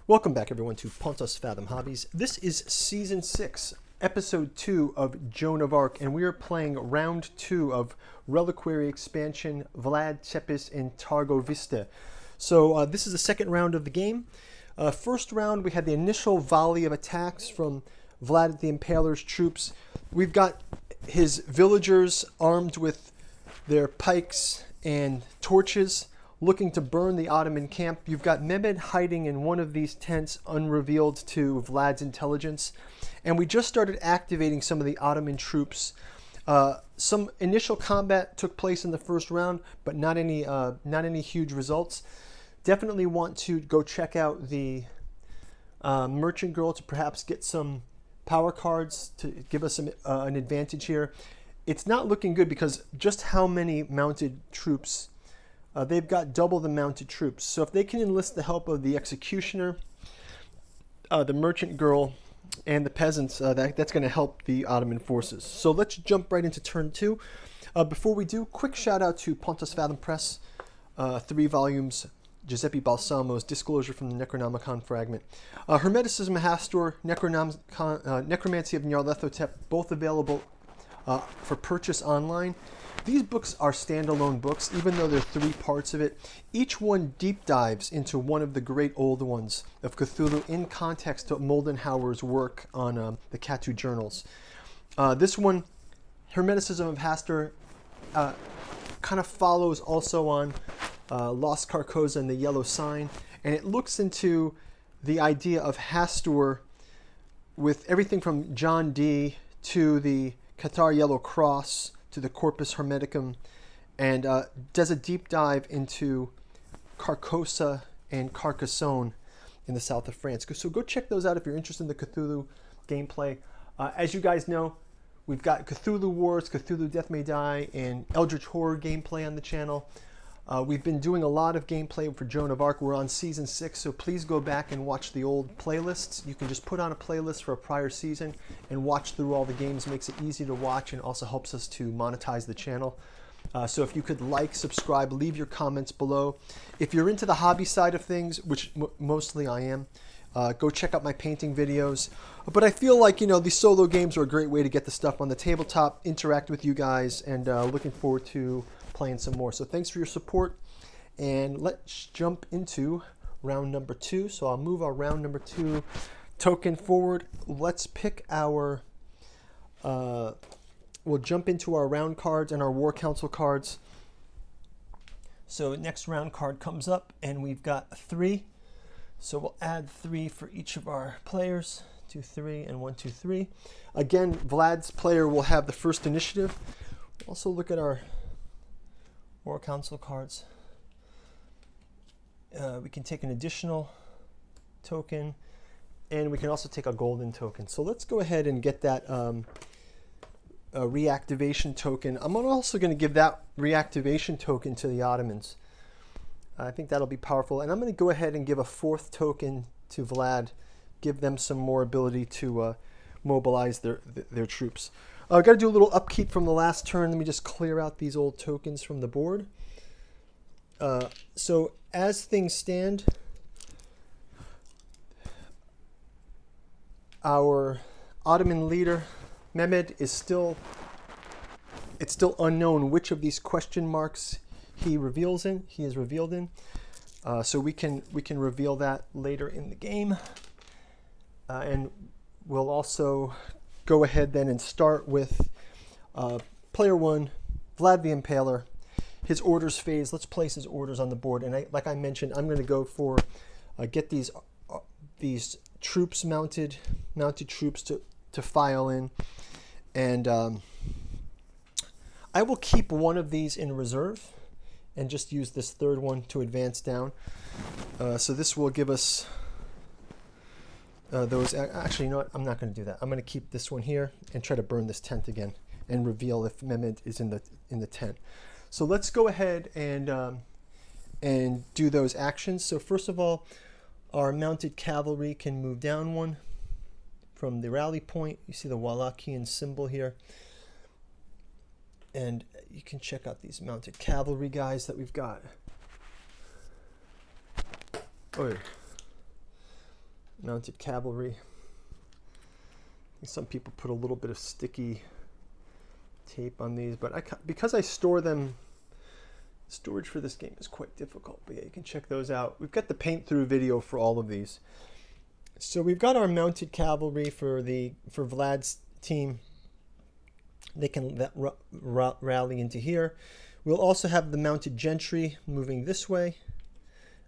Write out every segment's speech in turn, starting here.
Welcome back, everyone, to Pontus Fathom Hobbies. This is Season 6, Episode 2 of Joan of Arc, and we are playing Round 2 of Reliquary Expansion, Vlad, Cepis, and Targo Vista. So this is the second round of the game. First round, we had the initial volley of attacks from Vlad the Impaler's troops. We've got his villagers armed with their pikes and torches, looking to burn the Ottoman camp. You've got Mehmed hiding in one of these tents, unrevealed to Vlad's intelligence. And we just started activating some of the Ottoman troops. Some initial combat took place in the first round, but not any huge results. Definitely want to go check out the Merchant Girl to perhaps get some power cards to give us an advantage here. It's not looking good because just how many mounted troops. They've got double the mounted troops. So if they can enlist the help of the Executioner, the Merchant Girl, and the peasants, that's going to help the Ottoman forces. So let's jump right into turn 2. Before we do, quick shout out to Pontus Fathom Press, 3 volumes, Giuseppe Balsamo's Disclosure from the Necronomicon Fragment. Hermeticism of Hastur, Necromancy of Nyarlathotep, both available for purchase online. These books are standalone books, even though there are 3 parts of it. Each one deep dives into one of the great old ones of Cthulhu in context to Moldenhauer's work on the Catu Journals. This one, Hermeticism of Hastur, kind of follows also on Lost Carcosa and the Yellow Sign, and it looks into the idea of Hastur with everything from John Dee to the Cathar Yellow Cross to the Corpus Hermeticum, and does a deep dive into Carcosa and Carcassonne in the south of France. So go check those out if you're interested in the Cthulhu gameplay. As you guys know, we've got Cthulhu Wars, Cthulhu Death May Die, and Eldritch Horror gameplay on the channel. We've been doing a lot of gameplay for Joan of Arc. We're on Season 6, so please go back and watch the old playlists. You can just put on a playlist for a prior season and watch through all the games. Makes it easy to watch and also helps us to monetize the channel. So if you could like, subscribe, leave your comments below. If you're into the hobby side of things, which mostly I am, go check out my painting videos. But I feel like, these solo games are a great way to get the stuff on the tabletop, interact with you guys, and looking forward to playing some more. So thanks for your support, and let's jump into round number 2. So I'll move our round number 2 token forward. Let's pick our we'll jump into our round cards and our War Council cards. So next round card comes up, and we've got 3, so we'll add 3 for each of our players. 2, 3, and 1, 2, 3. Again, Vlad's player will have the first initiative. We'll also look at our War Council cards. We can take an additional token, and we can also take a golden token. So let's go ahead and get that reactivation token. I'm also going to give that reactivation token to the Ottomans. I think that'll be powerful. And I'm going to go ahead and give a 4th token to Vlad, give them some more ability to mobilize their troops. I've got to do a little upkeep from the last turn. Let me just clear out these old tokens from the board. So as things stand, our Ottoman leader, Mehmed, it's still unknown which of these question marks he is revealed in. So we can reveal that later in the game. And we'll also go ahead then and start with player 1, Vlad the Impaler. His orders phase. Let's place his orders on the board. And like I mentioned, I'm going to go for get these troops mounted troops to file in, and I will keep one of these in reserve and just use this 3rd one to advance down. So this will give us those. Actually, you know what? I'm not going to do that. I'm going to keep this one here and try to burn this tent again and reveal if Mehmed is in the tent. So let's go ahead and do those actions. So first of all, our mounted cavalry can move down 1 from the rally point. You see the Wallachian symbol here. And you can check out these mounted cavalry guys that we've got. Oh, mounted cavalry. Some people put a little bit of sticky tape on these, but because I store them, storage for this game is quite difficult. But yeah, you can check those out. We've got the paint through video for all of these. So we've got our mounted cavalry for Vlad's team. They can rally into here. We'll also have the mounted gentry moving this way.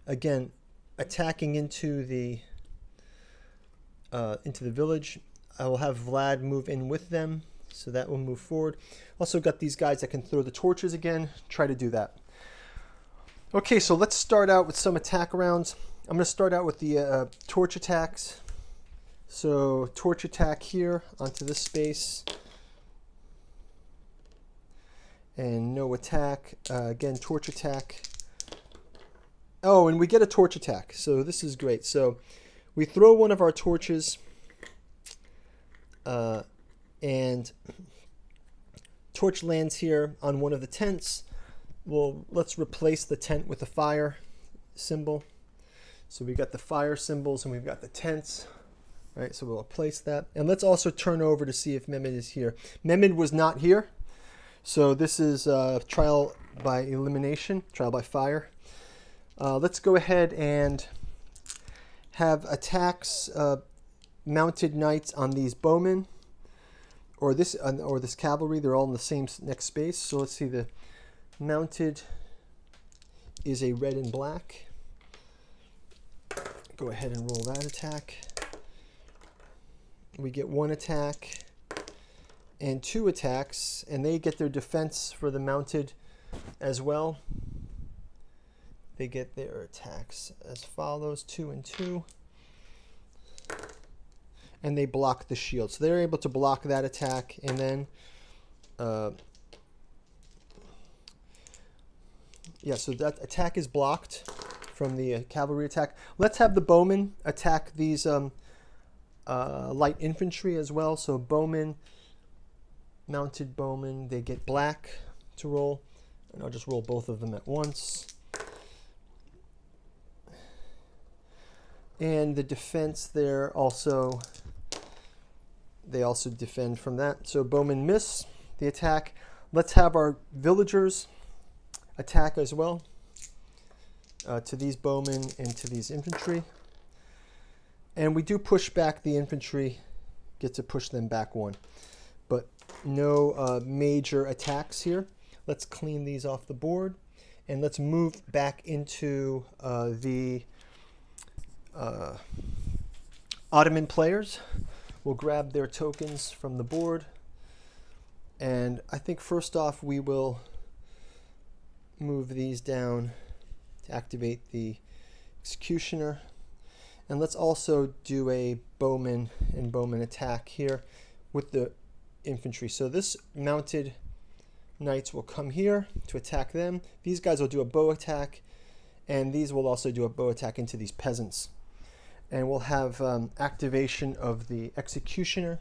Again, attacking into the village. I will have Vlad move in with them, so that will move forward. Also got these guys that can throw the torches again. Try to do that. Okay, so let's start out with some attack rounds. I'm going to start out with the torch attacks. So torch attack here onto this space. And no attack. Again, torch attack. Oh, and we get a torch attack. So this is great. So we throw one of our torches. And torch lands here on one of the tents. Well, let's replace the tent with a fire symbol. So we've got the fire symbols and we've got the tents. Right, so we'll replace that. And let's also turn over to see if Mehmed is here. Mehmed was not here. So this is trial by elimination, trial by fire. Let's go ahead and have attacks, mounted knights on these bowmen, or this cavalry. They're all in the same next space. So let's see, the mounted is a red and black. Go ahead and roll that attack. We get one attack and two attacks, and they get their defense for the mounted as well. They get their attacks as follows, 2 and 2. And they block the shield. So they're able to block that attack, and then yeah, so that attack is blocked from the cavalry attack. Let's have the bowmen attack these light infantry as well. So bowmen, mounted bowmen, they get black to roll, and I'll just roll both of them at once. And the defense there also, they also defend from that. So bowmen miss the attack. Let's have our villagers attack as well to these bowmen and to these infantry. And we do push back the infantry, get to push them back one. But no major attacks here. Let's clean these off the board. And let's move back into the Ottoman players. We'll grab their tokens from the board. And I think first off we will move these down to activate the executioner. And let's also do a bowman and bowman attack here with the infantry. So this mounted knights will come here to attack them. These guys will do a bow attack, and these will also do a bow attack into these peasants. And we'll have activation of the executioner.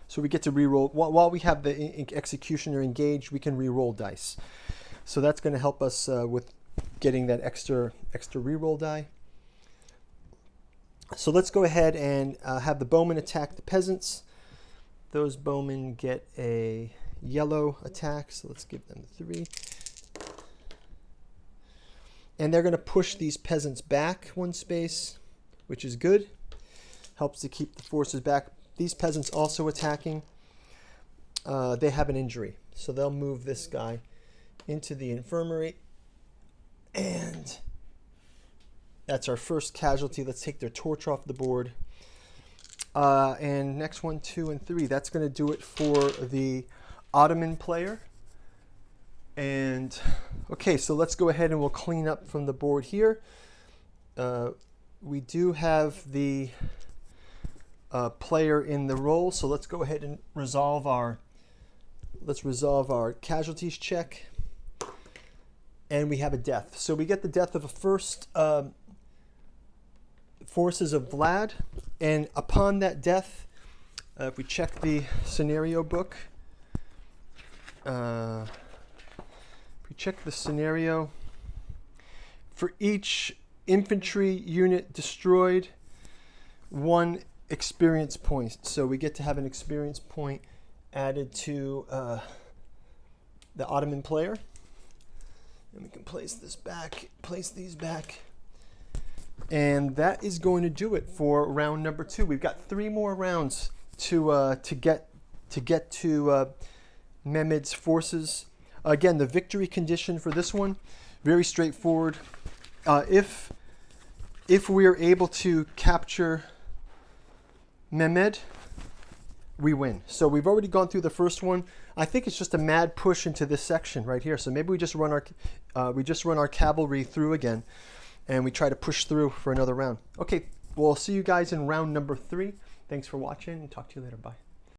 So we get to reroll. While we have the executioner engaged, we can reroll dice. So that's going to help us with getting that extra reroll die. So let's go ahead and have the bowmen attack the peasants. Those bowmen get a yellow attack, so let's give them 3. And they're going to push these peasants back one space, which is good. Helps to keep the forces back. These peasants also attacking. They have an injury, so they'll move this guy into the infirmary. And that's our first casualty. Let's take their torch off the board. And next 1, 2, and 3. That's going to do it for the Ottoman player. And okay, so let's go ahead and we'll clean up from the board here. We do have the player in the role, so let's go ahead and resolve our casualties check. And we have a death. So we get the death of a first forces of Vlad, and upon that death, if we check the scenario book, check the scenario. For each infantry unit destroyed, 1 experience point. So we get to have an experience point added to the Ottoman player. And we can place these back. And that is going to do it for round number 2. We've got 3 more rounds to get to Mehmed's forces. Again, the victory condition for this one, very straightforward. If we are able to capture Mehmed, we win. So we've already gone through the first one. I think it's just a mad push into this section right here. So maybe we just run our cavalry through again, and we try to push through for another round. Okay, we'll see you guys in round number 3. Thanks for watching, and talk to you later. Bye.